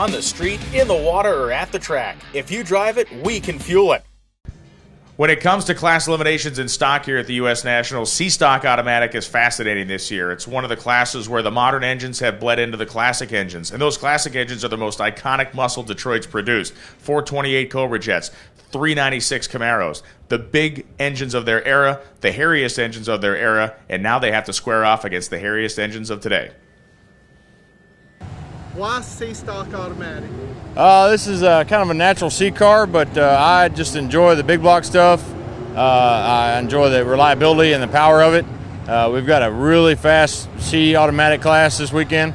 on the street, in the water, or at the track. If you drive it, we can fuel it. When it comes to class eliminations in stock here at the U.S. Nationals, C-Stock Automatic is fascinating this year. It's one of the classes where the modern engines have bled into the classic engines, and those classic engines are the most iconic muscle Detroit's produced. 428 Cobra Jets, 396 Camaros, the big engines of their era, the hairiest engines of their era, and now they have to square off against the hairiest engines of today. Why C-Stock Automatic? This is kind of a natural C car, but I just enjoy the big block stuff. I enjoy the reliability and the power of it. We've got a really fast C automatic class this weekend.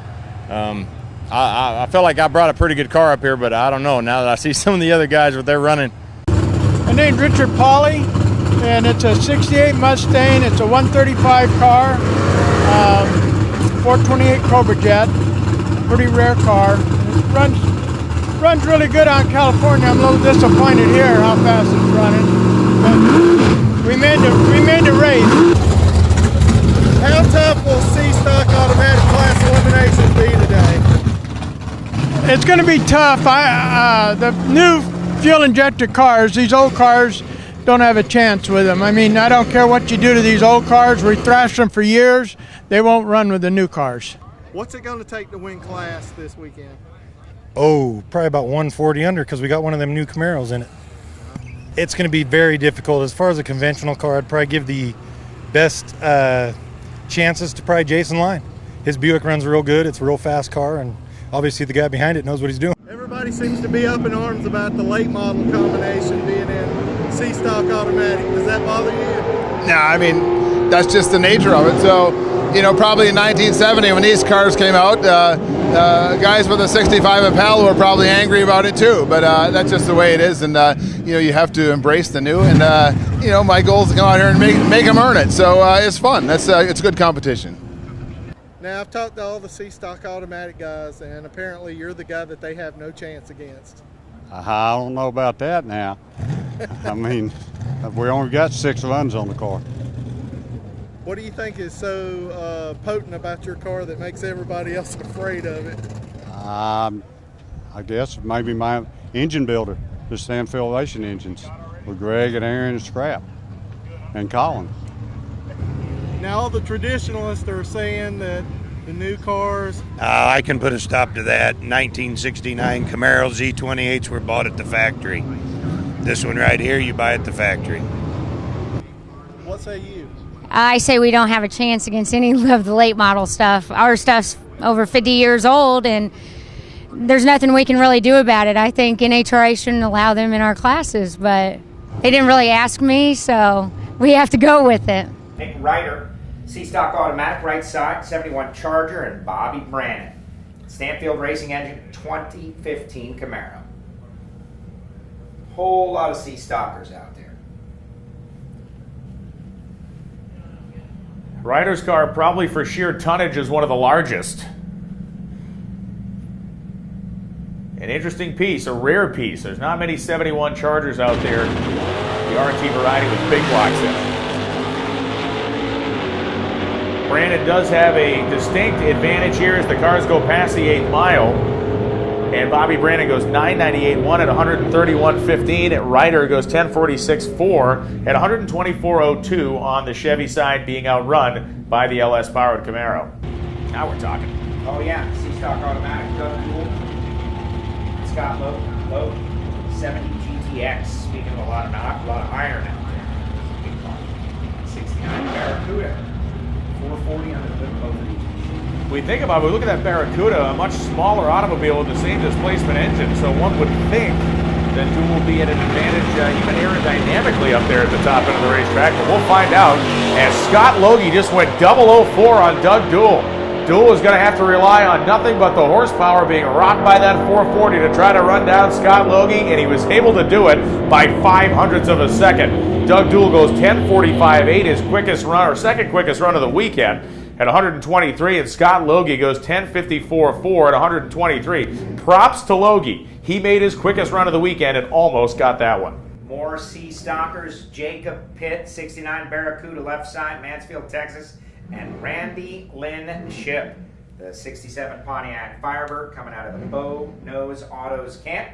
I felt like I brought a pretty good car up here, but I don't know now that I see some of the other guys what they're running. My name's Richard Pauley, and it's a 68 Mustang. It's a 135 car, 428 Cobra Jet. Pretty rare car. It runs really good on California. I'm a little disappointed here how fast it's running. But we made the race. How tough will C-Stock Automatic Class Eliminations be today? It's going to be tough. The new fuel injected cars, these old cars, don't have a chance with them. I mean, I don't care what you do to these old cars. We thrashed them for years. They won't run with the new cars. What's it going to take to win class this weekend? Oh, probably about 140 under because we got one of them new Camaros in it. It's going to be very difficult. As far as a conventional car, I'd probably give the best chances to probably Jason Line. His Buick runs real good. It's a real fast car, and obviously the guy behind it knows what he's doing. Everybody seems to be up in arms about the late model combination being in C-Stock Automatic. Does that bother you? No, I mean, that's just the nature of it. So, you know, probably in 1970 when these cars came out, guys with a 65 Impala were probably angry about it too, but that's just the way it is, and you know, you have to embrace the new, and you know, my goal is to come out here and make them earn it, so it's fun. It's good competition. Now, I've talked to all the C-Stock Automatic guys, and apparently you're the guy that they have no chance against. I don't know about that now. I mean, we only got 6 runs on the car. What do you think is so potent about your car that makes everybody else afraid of it? I guess maybe my engine builder, the Stanfield Racing engines, with Greg and Aaron and Scrap and Colin. Now, all the traditionalists are saying that the new cars... I can put a stop to that. 1969 Camaro Z28s were bought at the factory. This one right here, you buy at the factory. What say you? I say we don't have a chance against any of the late model stuff. Our stuff's over 50 years old, and there's nothing we can really do about it. I think NHRA shouldn't allow them in our classes, but they didn't really ask me, so we have to go with it. Nick Ryder, C-Stock Automatic right side, 71 Charger, and Bobby Brannon, Stanfield Racing Engine 2015 Camaro. Whole lot of C-Stockers out there. Ryder's car, probably for sheer tonnage, is one of the largest. An interesting piece, a rare piece. There's not many 71 Chargers out there, the RT variety with big blocks in it. Brannon does have a distinct advantage here as the cars go past the 8th mile. And Bobby Brannon goes 998.1 at 131.15. Ryder goes 1046.4 at 124.02 on the Chevy side, being outrun by the LS powered Camaro. Now we're talking. Oh yeah, C-Stock Automatic, Doug Dual, Scott Lowe, 70 GTX. Speaking of a lot of iron out there. Big car. 69 Barracuda, 440 on the hood, both of these. We think about it, we look at that Barracuda, a much smaller automobile with the same displacement engine, so one would think that Dual will be at an advantage even aerodynamically up there at the top end of the racetrack, but we'll find out as Scott Logie just went 004 on Doug Dual. Dual is going to have to rely on nothing but the horsepower being rocked by that 440 to try to run down Scott Logie, and he was able to do it by 0.05 of a second. Doug Dual goes 10:45.8, his quickest run, or second quickest run of the weekend, at 123, and Scott Logie goes 10:54.4 at 123. Props to Logie. He made his quickest run of the weekend and almost got that one. More C-Stockers, Jacob Pitt, 69 Barracuda left side, Mansfield, Texas, and Randy Lynn Ship, The 67 Pontiac Firebird coming out of the Bow Nose Autos camp.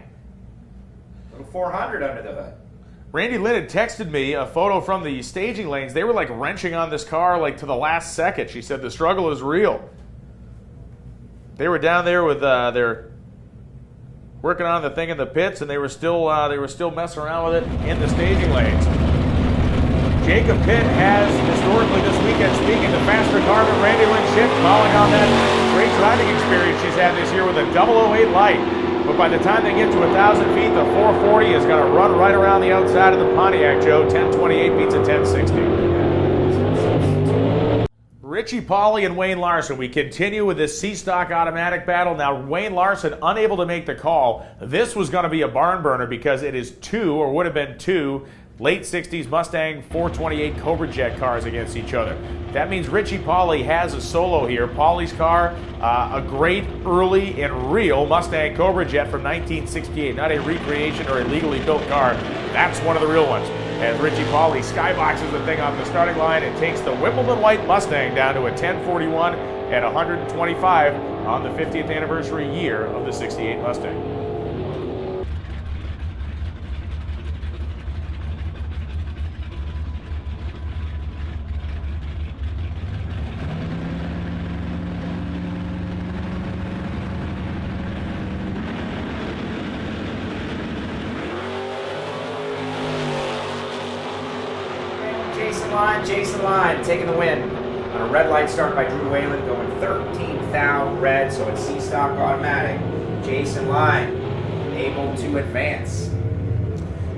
Little 400 under the hood. Randy Lynn had texted me a photo from the staging lanes. They were like wrenching on this car like to the last second. She said the struggle is real. They were down there with their working on the thing in the pits, and they were still messing around with it in the staging lanes. Jacob Pitt has historically this weekend, speaking the faster car than Randy Lynn Schiff, calling on that great driving experience she's had this year with a 008 light. But by the time they get to 1,000 feet, the 440 is going to run right around the outside of the Pontiac, Joe. 1028 beats a 1060. Richie, Pauley, and Wayne Larson. We continue with this C-Stock automatic battle. Now, Wayne Larson unable to make the call. This was going to be a barn burner because it is two, or would have been two, late 60s Mustang 428 Cobra Jet cars against each other. That means Richie Pauley has a solo here. Pauley's car, a great early and real Mustang Cobra Jet from 1968. Not a recreation or a legally built car. That's one of the real ones. As Richie Pauley skyboxes the thing off the starting line and takes the Wimbledon White Mustang down to a 1041 at 125 on the 50th anniversary year of the 68 Mustang. Jason Line taking the win on a red light start by Drew Whalen, going 13th out red, so it's C-Stock automatic. Jason Line able to advance.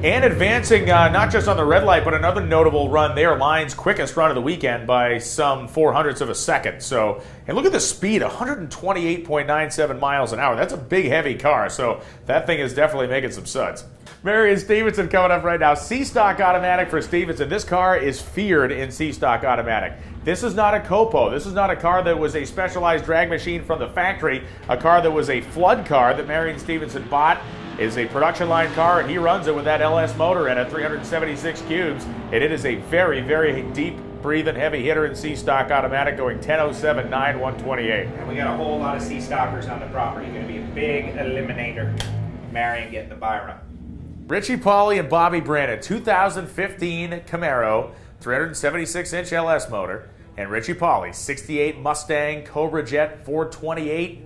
And advancing not just on the red light, but another notable run there, Line's quickest run of the weekend by some 0.04 of a second. So, and look at the speed, 128.97 miles an hour. That's a big, heavy car, so that thing is definitely making some suds. Marion Stephenson coming up right now. C-Stock automatic for Stephenson. This car is feared in C-Stock automatic. This is not a Copo. This is not a car that was a specialized drag machine from the factory. A car that was a flood car that Marion Stephenson bought. Is a production line car, and he runs it with that LS motor and a 376 cubes. And it is a very, very deep breathing heavy hitter in C-Stock automatic, going 10.07, 9, 128. And we got a whole lot of C-Stockers on the property. Going to be a big eliminator. Marion getting the buy run. Richie Pauley and Bobby Brannon, 2015 Camaro, 376-inch LS motor. And Richie Pauley, 68 Mustang Cobra Jet 428.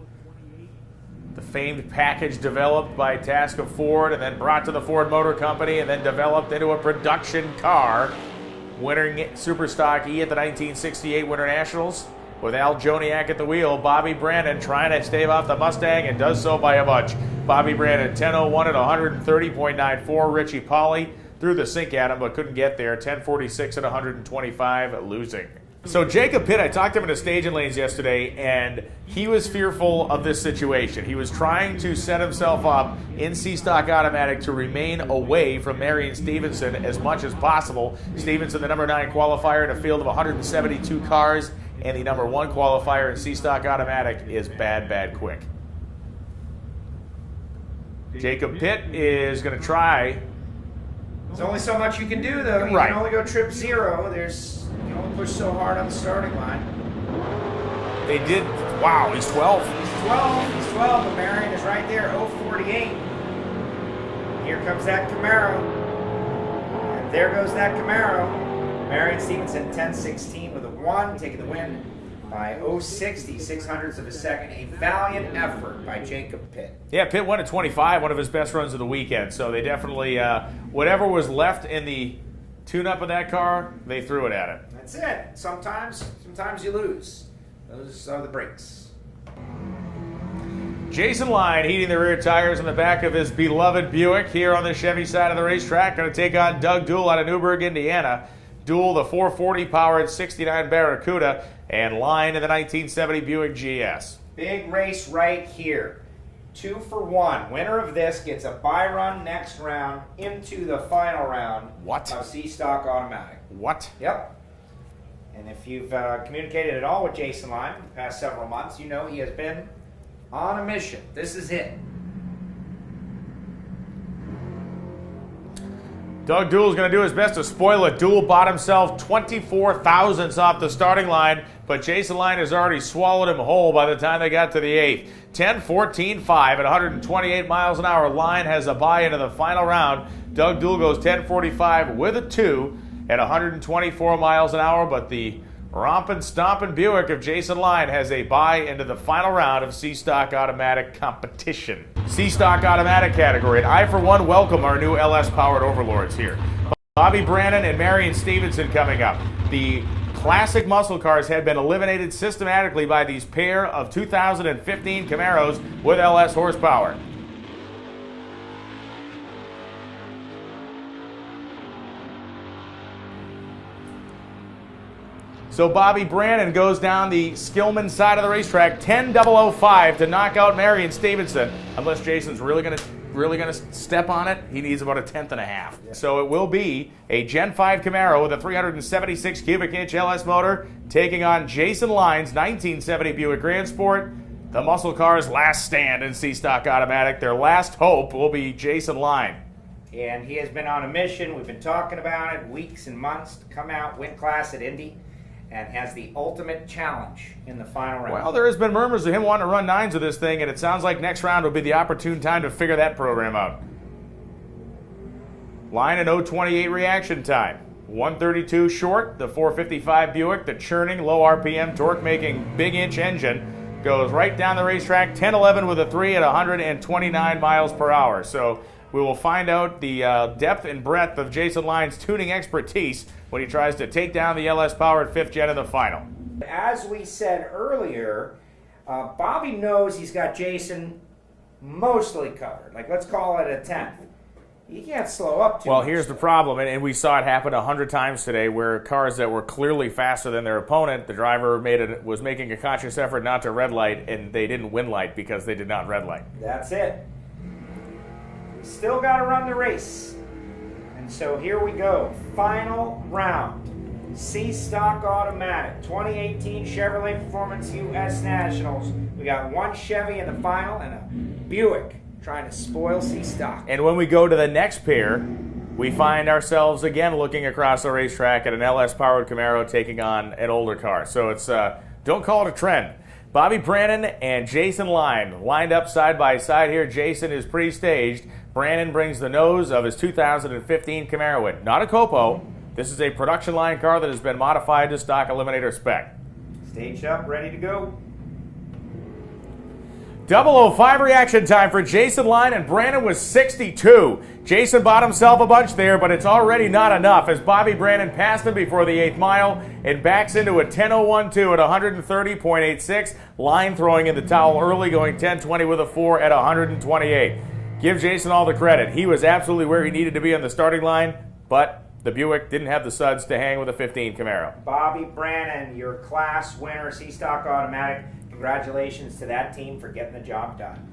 The famed package developed by Task of Ford and then brought to the Ford Motor Company and then developed into a production car. Winning Super Stock E at the 1968 Winter Nationals with Al Joniak at the wheel. Bobby Brannon trying to stave off the Mustang and does so by a bunch. Bobby Brannon 10.01 at 130.94. Richie Pauley threw the sink at him but couldn't get there. 10.46 at 125, losing. So Jacob Pitt, I talked to him in the staging lanes yesterday, and he was fearful of this situation. He was trying to set himself up in C-Stock automatic to remain away from Marion Stephenson as much as possible. Stephenson, the number 9 qualifier in a field of 172 cars, and the number 1 qualifier in C-Stock automatic is Bad Bad Quick. Jacob Pitt is going to try. There's only so much you can do, though. You can only go trip 0. You can only push so hard on the starting line. They did. Wow, he's 12. He's 12. He's 12, but Marion is right there, 0.48. Here comes that Camaro. And there goes that Camaro. Marion Stephenson, 10.16 with a 1, taking the win by 0.60, 600ths of a second. A valiant effort by Jacob Pitt. Yeah, Pitt won at 25, one of his best runs of the weekend. So they definitely, whatever was left in the tune-up of that car, they threw it at it. That's it. Sometimes you lose. Those are the breaks. Jason Line heating the rear tires on the back of his beloved Buick here on the Chevy side of the racetrack. Going to take on Doug Duell out of Newburgh, Indiana. Duell, the 440 powered 69 Barracuda, and Line in the 1970 Buick GS. Big race right here. 2 for 1. Winner of this gets a buy run next round into the final round. What? Of C-Stock automatic. What? Yep. And if you've communicated at all with Jason Line in the past several months, you know he has been on a mission. This is it. Doug Duell's going to do his best to spoil it. Duell bought himself 24 thousandths off the starting line, but Jason Line has already swallowed him whole by the time they got to the 8th. 10-14-5 at 128 miles an hour. Line has a bye into the final round. Doug Duell goes 10-45 with a 2 at 124 miles an hour, but the romping, stomping Buick of Jason Line has a bye into the final round of C-Stock Automatic competition. C-Stock Automatic category, and I, for one, welcome our new LS-powered overlords here. Bobby Brannon and Marion Stephenson coming up. The classic muscle cars had been eliminated systematically by these pair of 2015 Camaros with LS horsepower. So Bobby Brannon goes down the Skillman side of the racetrack, 10.005 to knock out Marion Stephenson. Unless Jason's really gonna step on it, he needs about a 1/10 and a half. Yeah. So it will be a Gen 5 Camaro with a 376 cubic inch LS motor taking on Jason Line's 1970 Buick Grand Sport. The muscle car's last stand in C-Stock Automatic. Their last hope will be Jason Line. And he has been on a mission. We've been talking about it weeks and months to come out, win class at Indy, and has the ultimate challenge in the final round. Well, there has been murmurs of him wanting to run 9s with this thing, and it sounds like next round will be the opportune time to figure that program out. Line an 0.28 reaction time. 132 short, the 455 Buick, the churning, low RPM, torque-making, big-inch engine, goes right down the racetrack, 10.11 with a 3 at 129 miles per hour. So we will find out the depth and breadth of Jason Line's tuning expertise when he tries to take down the LS-powered 5th gen in the final. As we said earlier, Bobby knows he's got Jason mostly covered. Like, let's call it a 10th. You can't slow up too much. Well, here's the problem, and we saw it happen 100 times today, where cars that were clearly faster than their opponent, the driver was making a conscious effort not to red light, and they didn't win light because they did not red light. That's it. We still got to run the race. And so here we go. Final round. C-Stock Automatic. 2018 Chevrolet Performance U.S. Nationals. We got one Chevy in the final and a Buick trying to spoil C-Stock. And when we go to the next pair, we find ourselves again looking across the racetrack at an LS-powered Camaro taking on an older car. So it's, don't call it a trend. Bobby Brannon and Jason Line lined up side by side here. Jason is pre-staged. Brannon brings the nose of his 2015 Camaro in. Not a Copo. This is a production line car that has been modified to stock eliminator spec. Staged up, ready to go. 005 reaction time for Jason Line, and Brannon was 62. Jason bought himself a bunch there, but it's already not enough as Bobby Brannon passed him before the 8th mile and backs into a 10.012 at 130.86. Line throwing in the towel early, going 10.20 with a 4 at 128. Give Jason all the credit. He was absolutely where he needed to be on the starting line, but the Buick didn't have the suds to hang with a 15 Camaro. Bobby Brannon, your class winner, C-Stock Automatic. Congratulations to that team for getting the job done.